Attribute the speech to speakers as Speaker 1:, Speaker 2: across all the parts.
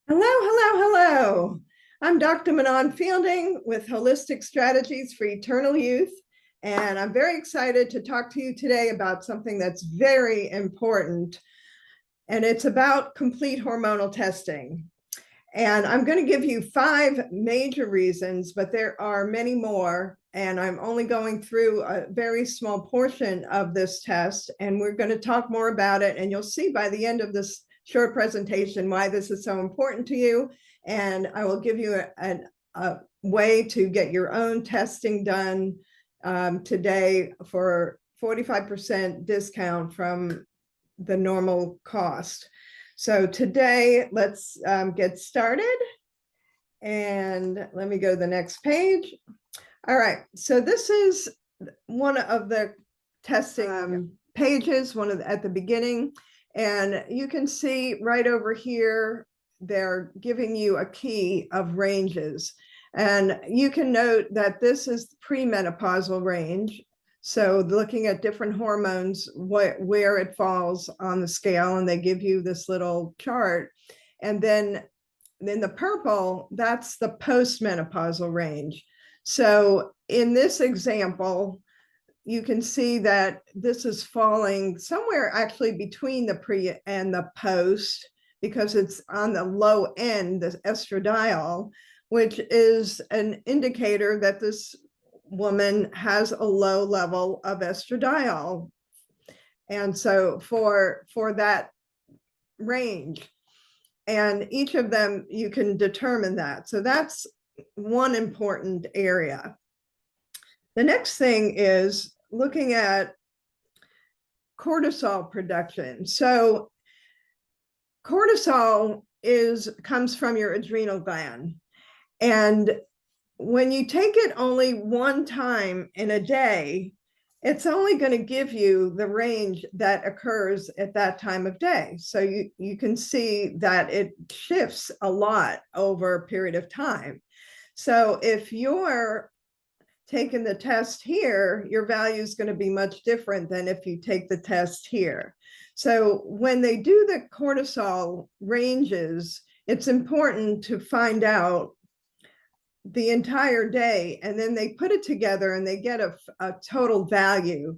Speaker 1: Hello, hello, hello. I'm Dr. Manon Fielding with Holistic Strategies for Eternal Youth, and I'm very excited to talk to you today about something that's very important, and it's about complete hormonal testing. And I'm going to give you 5 major reasons, but there are many more, and I'm only going through a very small portion of this test, and we're going to talk more about it, and you'll see by the end of this short presentation why this is so important to you. And I will give you a way to get your own testing done today for 45% discount from the normal cost. So today, let's get started. And let me go to the next page. All right, so this is one of the testing pages, at the beginning. And you can see right over here, they're giving you a key of ranges. And you can note that this is premenopausal range. So looking at different hormones, where it falls on the scale, and they give you this little chart. And then in the purple, that's the postmenopausal range. So in this example, you can see that this is falling somewhere actually between the pre and the post, because it's on the low end, the estradiol, which is an indicator that this woman has a low level of estradiol. And so for that range, and each of them, you can determine that. So that's one important area. The next thing is looking at cortisol production. So cortisol comes from your adrenal gland. And when you take it only one time in a day, it's only going to give you the range that occurs at that time of day. So you can see that it shifts a lot over a period of time. So if you're taking the test here, your value is going to be much different than if you take the test here. So when they do the cortisol ranges, it's important to find out the entire day, and then they put it together and they get a total value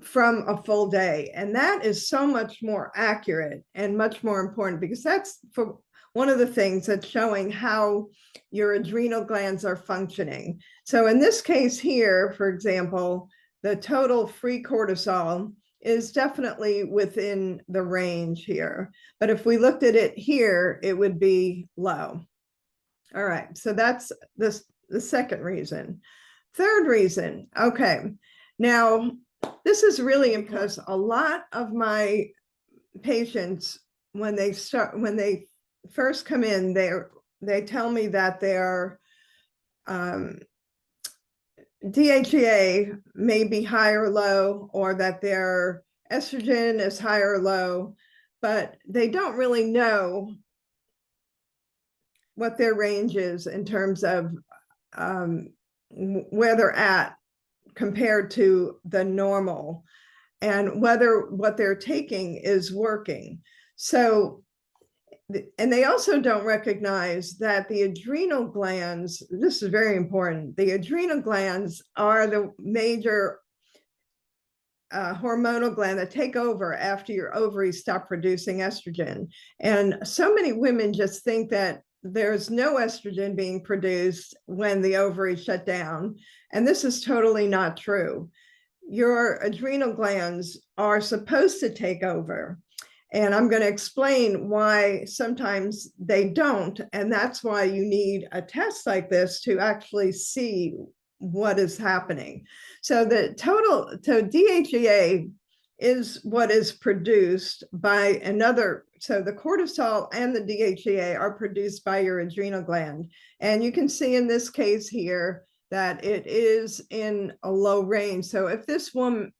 Speaker 1: from a full day. And that is so much more accurate and much more important, because that's for one of the things that's showing how your adrenal glands are functioning. So in this case here, for example, the total free cortisol is definitely within the range here. But if we looked at it here, it would be low. All right, so that's the second reason. Third reason, okay. Now, this is really because a lot of my patients, when they first come in, they tell me that their DHEA may be high or low, or that their estrogen is high or low, but they don't really know what their range is in terms of where they're at compared to the normal, and whether what they're taking is working. So, and they also don't recognize that the adrenal glands, this is very important, the adrenal glands are the major hormonal gland that take over after your ovaries stop producing estrogen. And so many women just think that there's no estrogen being produced when the ovaries shut down. And this is totally not true. Your adrenal glands are supposed to take over. And I'm going to explain why sometimes they don't. And that's why you need a test like this to actually see what is happening. So so DHEA is what is produced by another. So the cortisol and the DHEA are produced by your adrenal gland. And you can see in this case here that it is in a low range. So if this woman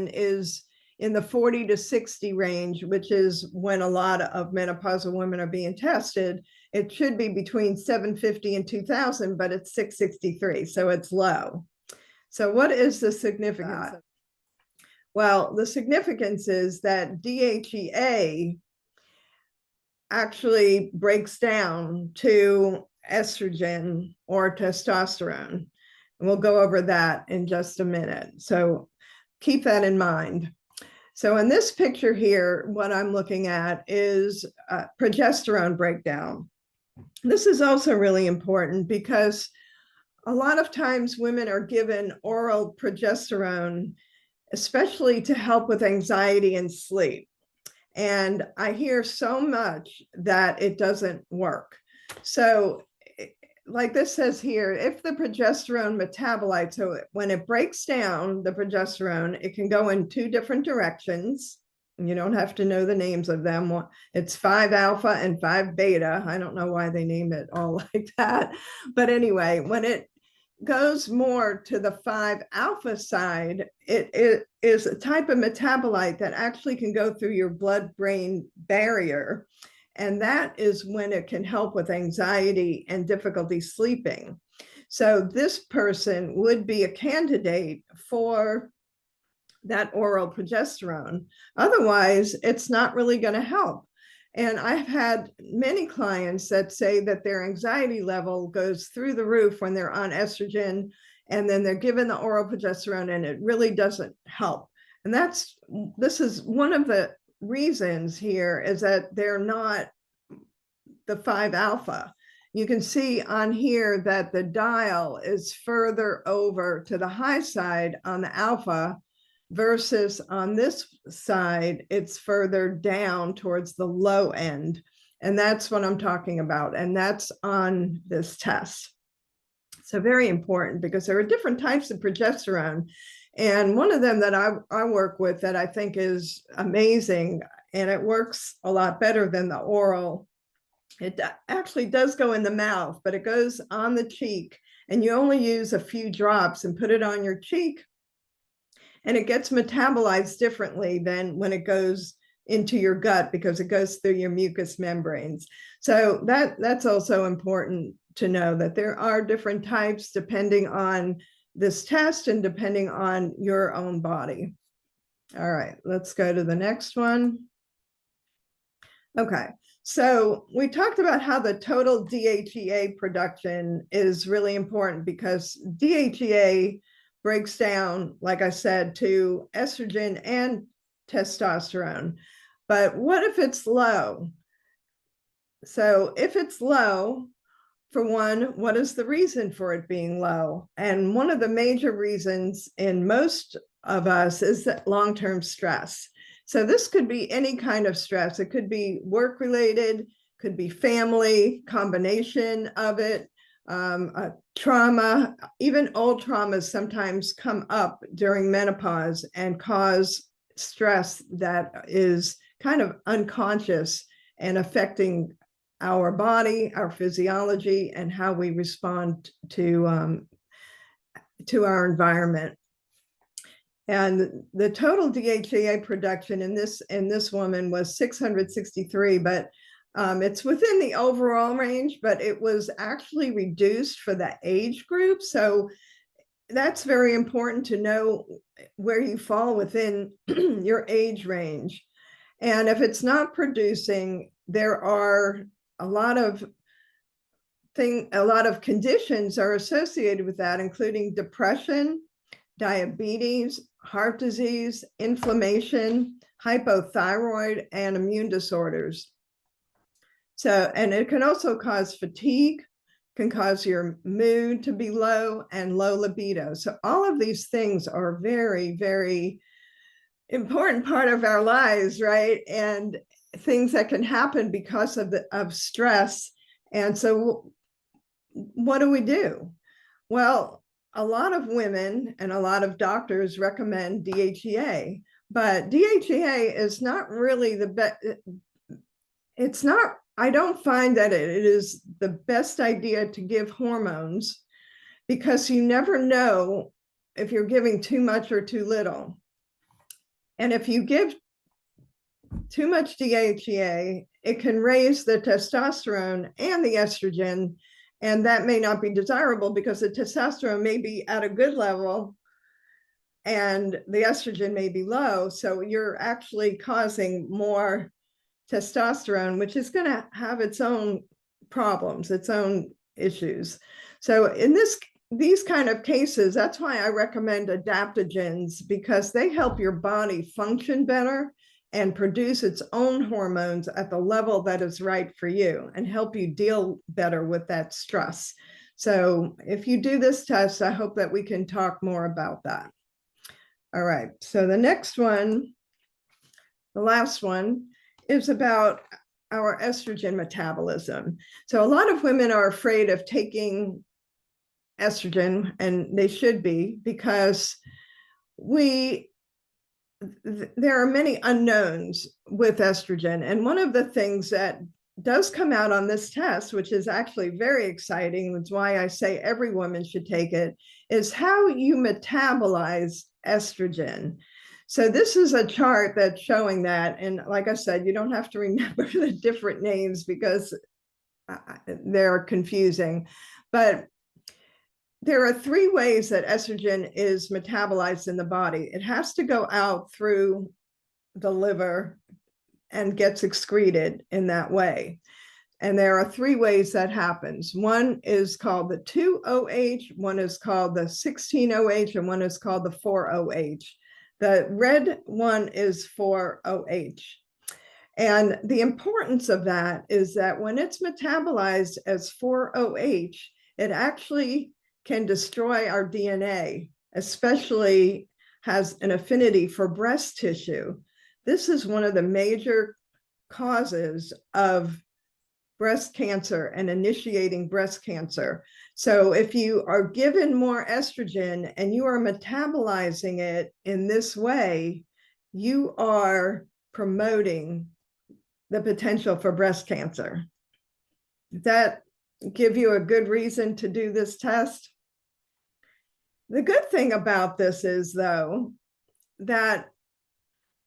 Speaker 1: is in the 40 to 60 range, which is when a lot of menopausal women are being tested, it should be between 750 and 2000, but it's 663, so it's low. So what is the significance? Well, the significance is that DHEA actually breaks down to estrogen or testosterone. And we'll go over that in just a minute. So keep that in mind. So in this picture here, what I'm looking at is progesterone breakdown. This is also really important because a lot of times women are given oral progesterone, especially to help with anxiety and sleep. And I hear so much that it doesn't work. So like this says here, if the progesterone metabolite, so when it breaks down the progesterone, it can go in two different directions. You don't have to know the names of them. It's 5-alpha and 5-beta. I don't know why they name it all like that. But anyway, when it goes more to the 5-alpha side, it is a type of metabolite that actually can go through your blood-brain barrier. And that is when it can help with anxiety and difficulty sleeping. So this person would be a candidate for that oral progesterone. Otherwise, it's not really going to help. And I've had many clients that say that their anxiety level goes through the roof when they're on estrogen, and then they're given the oral progesterone and it really doesn't help. And this is one of the reasons here is that they're not the 5-alpha. You can see on here that the dial is further over to the high side on the alpha, versus on this side, it's further down towards the low end. And that's what I'm talking about. And that's on this test. So very important because there are different types of progesterone. And one of them that I work with that I think is amazing, and it works a lot better than the oral. It actually does go in the mouth, but it goes on the cheek, and you only use a few drops and put it on your cheek. And it gets metabolized differently than when it goes into your gut because it goes through your mucous membranes. So that's also important to know that there are different types depending on this test and depending on your own body. All right, let's go to the next one. Okay, so we talked about how the total DHEA production is really important because DHEA breaks down, like I said, to estrogen and testosterone. But what if it's low? So if it's low, for one, what is the reason for it being low? And one of the major reasons in most of us is that long-term stress. So this could be any kind of stress. It could be work-related, could be family, combination of it, trauma. Even old traumas sometimes come up during menopause and cause stress that is kind of unconscious and affecting our body, our physiology, and how we respond to our environment. And the total DHEA production in this woman was 663, but it's within the overall range, but it was actually reduced for the age group. So that's very important to know where you fall within your age range. And if it's not producing, there are a lot of conditions are associated with that, including depression, diabetes, heart disease, inflammation, hypothyroid, and immune disorders. So, and it can also cause fatigue, can cause your mood to be low and low libido. So all of these things are very, very important part of our lives, right? And things that can happen because of stress. And so what do? Well, a lot of women and a lot of doctors recommend DHEA, but DHEA is not really the best. It's not, I don't find that it is the best idea to give hormones because you never know if you're giving too much or too little. And if you give too much DHEA, it can raise the testosterone and the estrogen, and that may not be desirable because the testosterone may be at a good level and the estrogen may be low. So you're actually causing more testosterone, which is going to have its own problems, its own issues. So in these kind of cases, that's why I recommend adaptogens, because they help your body function better and produce its own hormones at the level that is right for you and help you deal better with that stress. So if you do this test, I hope that we can talk more about that. All right, so the next one, the last one, is about our estrogen metabolism. So a lot of women are afraid of taking estrogen, and they should be, because there are many unknowns with estrogen. And one of the things that does come out on this test, which is actually very exciting, which is why I say every woman should take it, is how you metabolize estrogen. So this is a chart that's showing that. And like I said, you don't have to remember the different names because they're confusing. But there are 3 ways that estrogen is metabolized in the body. It has to go out through the liver and gets excreted in that way. And there are 3 ways that happens. One is called the 2-OH, one is called the 16-OH, and one is called the 4-OH. The red one is 4-OH. And the importance of that is that when it's metabolized as 4-OH, it actually can destroy our DNA, especially has an affinity for breast tissue. This is one of the major causes of breast cancer and initiating breast cancer. So if you are given more estrogen and you are metabolizing it in this way, you are promoting the potential for breast cancer. Does that give you a good reason to do this test? The good thing about this is, though, that,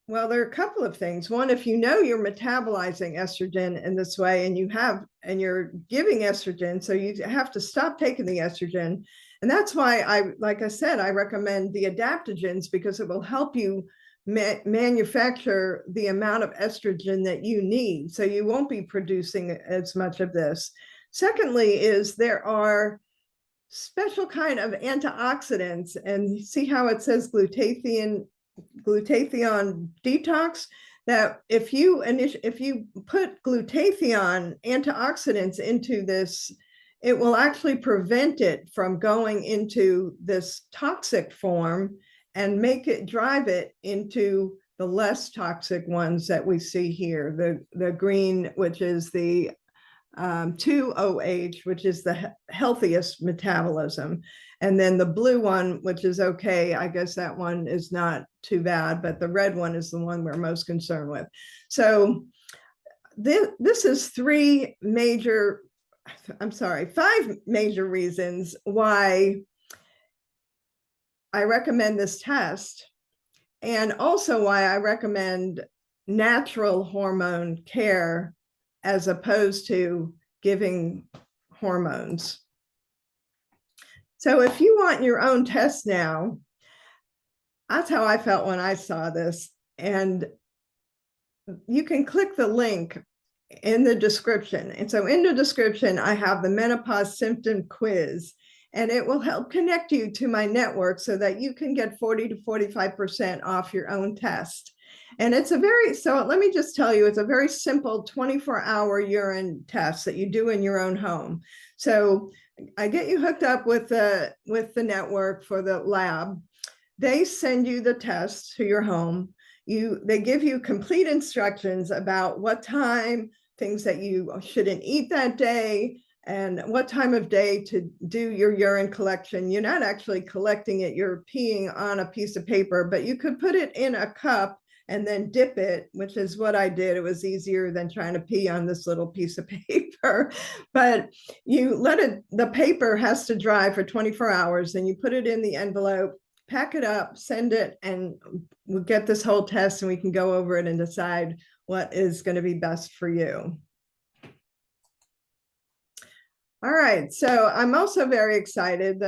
Speaker 1: well, there are a couple of things. One, if you know you're metabolizing estrogen in this way and you're giving estrogen, so you have to stop taking the estrogen. And that's why like I said, I recommend the adaptogens, because it will help you manufacture the amount of estrogen that you need. So you won't be producing as much of this. Secondly, is there are special kind of antioxidants, and see how it says glutathione detox, that if you put glutathione antioxidants into this, it will actually prevent it from going into this toxic form and drive it into the less toxic ones that we see here. The green, which is the 2-OH, which is the healthiest metabolism. And then the blue one, which is okay, I guess that one is not too bad, but the red one is the one we're most concerned with. So this is 5 major reasons why I recommend this test, and also why I recommend natural hormone care as opposed to giving hormones. So if you want your own test now, that's how I felt when I saw this. And you can click the link in the description. And so in the description, I have the menopause symptom quiz, and it will help connect you to my network so that you can get 40 to 45% off your own test. And so let me just tell you, it's a very simple 24-hour urine test that you do in your own home. So I get you hooked up with the network for the lab. They send you the test to your home. They give you complete instructions about what time, things that you shouldn't eat that day, and what time of day to do your urine collection. You're not actually collecting it, you're peeing on a piece of paper, but you could put it in a cup and then dip it, which is what I did. It was easier than trying to pee on this little piece of paper. But the paper has to dry for 24 hours, and you put it in the envelope, pack it up, send it, and we'll get this whole test and we can go over it and decide what is going to be best for you. All right, so I'm also very excited.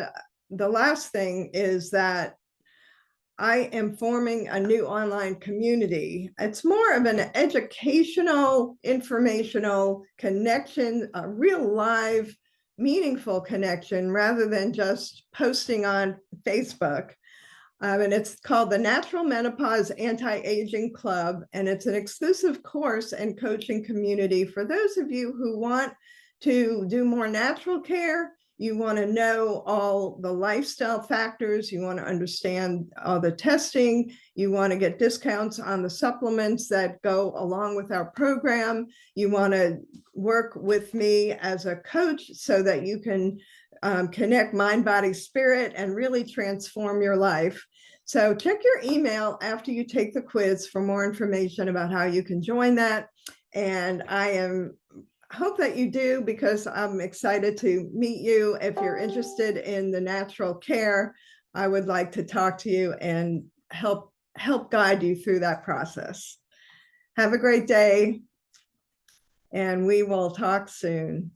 Speaker 1: The last thing is that I am forming a new online community. It's more of an educational, informational connection, a real live, meaningful connection rather than just posting on Facebook. And it's called the Natural Menopause Anti-Aging Club, and it's an exclusive course and coaching community for those of you who want to do more natural care. You want to know all the lifestyle factors. You want to understand all the testing. You want to get discounts on the supplements that go along with our program. You want to work with me as a coach so that you can connect mind, body, spirit, and really transform your life. So check your email after you take the quiz for more information about how you can join that. And hope that you do, because I'm excited to meet you. If you're interested in the natural care, I would like to talk to you and help guide you through that process. Have a great day, and we will talk soon.